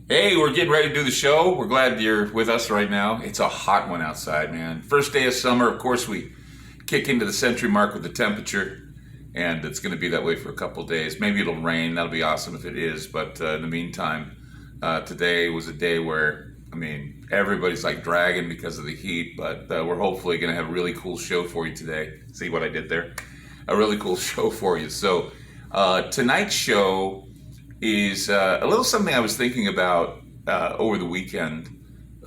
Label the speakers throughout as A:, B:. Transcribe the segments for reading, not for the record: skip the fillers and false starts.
A: Hey, we're getting ready to do the show. We're glad you're with us right now. It's a hot one outside, man. First day of summer, of course, we kick into the century mark with the temperature, and it's going to be that way for a couple of days. Maybe it'll rain. That'll be awesome if it is. But in the meantime, today was a day where, everybody's like dragging because of the heat, but we're hopefully going to have a really cool show for you today. See what I did there? A really cool show for you. So, tonight's show is a little something I was thinking about over the weekend,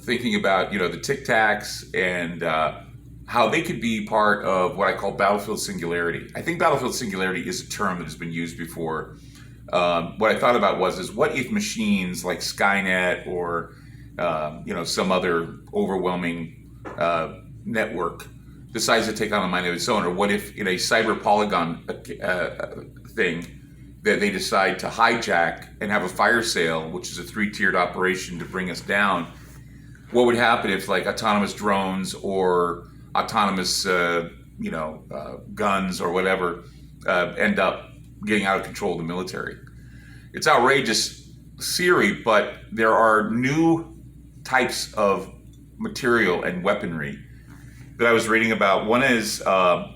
A: thinking about the Tic Tacs and how they could be part of what I call battlefield singularity. I think battlefield singularity is a term that has been used before. What I thought about is what if machines like Skynet or some other overwhelming network decides to take on a mind of its own, or what if in a cyber polygon thing that they decide to hijack and have a fire sale, which is a three-tiered operation to bring us down. What would happen if like autonomous drones or autonomous guns or whatever end up getting out of control of the military? It's outrageous theory, but there are new types of material and weaponry that I was reading about. One is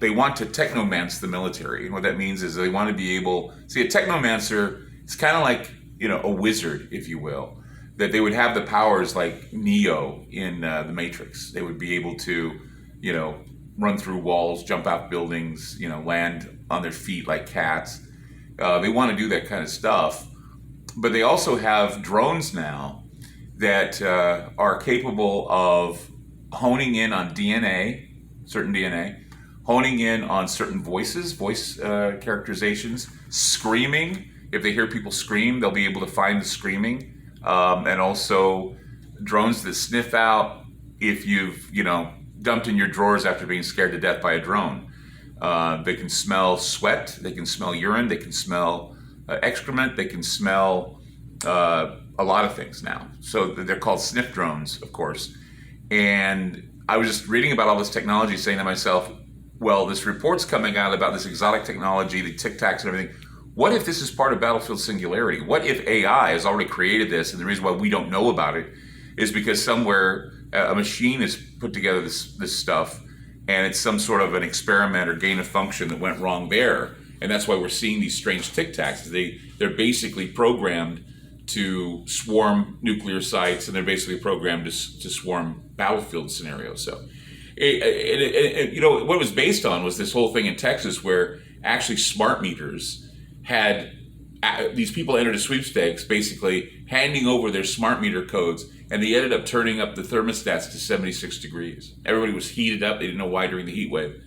A: they want to technomance the military. And what that means is they want to be able, see, a technomancer, it's kind of like, a wizard, if you will, that they would have the powers like Neo in the Matrix. They would be able to, run through walls, jump out buildings, land on their feet like cats. They want to do that kind of stuff. But they also have drones now that are capable of honing in on certain DNA, honing in on certain voice characterizations, screaming. If they hear people scream, they'll be able to find the screaming. And also drones that sniff out if you've, dumped in your drawers after being scared to death by a drone. They can smell sweat, they can smell urine, they can smell excrement, they can smell a lot of things now. So they're called sniff drones, of course. And I was just reading about all this technology, saying to myself, well, this report's coming out about this exotic technology, the Tic Tacs and everything. What if this is part of battlefield singularity? What if AI has already created this, and the reason why we don't know about it is because somewhere a machine has put together this stuff, and it's some sort of an experiment or gain of function that went wrong there, and that's why we're seeing these strange Tic Tacs. They're basically programmed to swarm nuclear sites, and they're basically programmed to swarm battlefield scenarios. So, what it was based on was this whole thing in Texas where actually smart meters had these people entered a sweepstakes, basically handing over their smart meter codes, and they ended up turning up the thermostats to 76 degrees. Everybody was heated up. They didn't know why during the heat wave.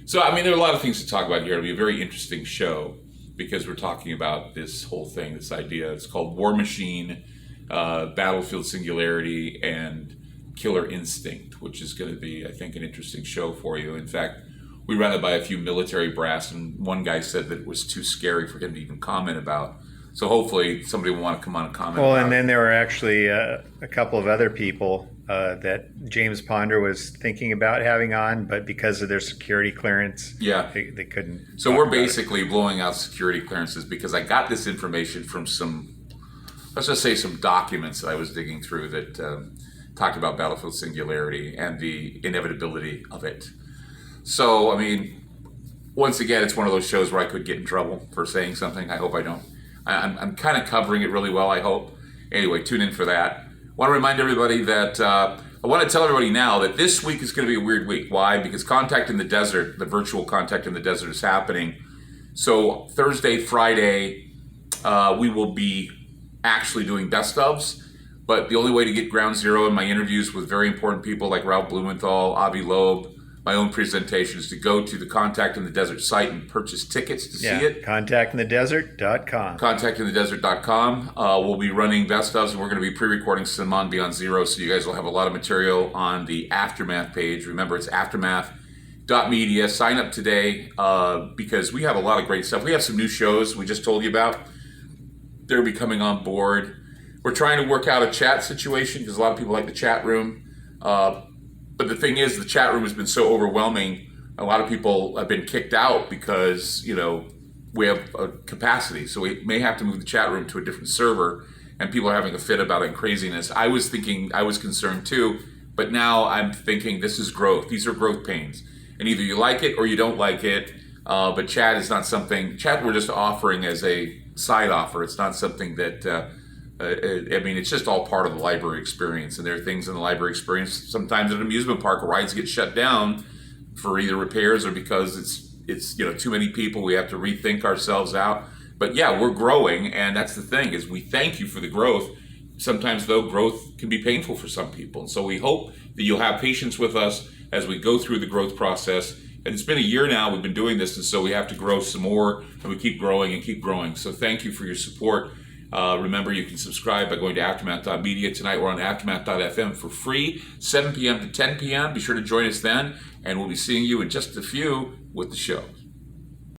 A: So, there are a lot of things to talk about here. It'll be a very interesting show, because we're talking about this whole thing, this idea. It's called War Machine, Battlefield Singularity, and Killer Instinct, which is going to be, I think, an interesting show for you. In fact, we ran it by a few military brass, and one guy said that it was too scary for him to even comment about. So hopefully somebody will want to come on and comment about it.
B: Well, and then there were actually a couple of other people that James Ponder was thinking about having on, but because of their security clearance, they couldn't.
A: So we're basically blowing out security clearances because I got this information from let's just say some documents that I was digging through that talked about battlefield singularity and the inevitability of it. So, once again, it's one of those shows where I could get in trouble for saying something. I hope I don't. I'm kind of covering it really well, I hope. Anyway, tune in for that. I want to remind everybody that I want to tell everybody now that this week is going to be a weird week. Why? Because Contact in the Desert, the virtual Contact in the Desert, is happening. So Thursday, Friday, we will be actually doing best ofs. But the only way to get ground zero in my interviews with very important people like Ralph Blumenthal, Avi Loeb, my own presentation is to go to the Contact in the Desert site and purchase tickets to see it.
B: Contactinthedesert.com.
A: Contactinthedesert.com. We'll be running best ofs, and we're going to be pre-recording Simon Beyond Zero, so you guys will have a lot of material on the Aftermath page. Remember, it's aftermath.media. Sign up today because we have a lot of great stuff. We have some new shows we just told you about. They'll be coming on board. We're trying to work out a chat situation because a lot of people like the chat room. But the thing is, the chat room has been so overwhelming. A lot of people have been kicked out because, we have a capacity. So we may have to move the chat room to a different server. and people are having a fit about it and craziness. I was concerned too, but now I'm thinking this is growth. These are growth pains, and either you like it or you don't like it. But chat is not something. Chat we're just offering as a side offer. It's not something that. I mean, it's just all part of the library experience, and there are things in the library experience. Sometimes at an amusement park, rides get shut down for either repairs or because it's too many people. We have to rethink ourselves out. But yeah, we're growing, and that's the thing is we thank you for the growth. Sometimes though, growth can be painful for some people, and so we hope that you'll have patience with us as we go through the growth process. And it's been a year now we've been doing this, and so we have to grow some more, and we keep growing and keep growing. So thank you for your support. Remember, you can subscribe by going to Aftermath.media. Tonight we're on Aftermath.fm for free, 7 p.m. to 10 p.m. Be sure to join us then, and we'll be seeing you in just a few with the show.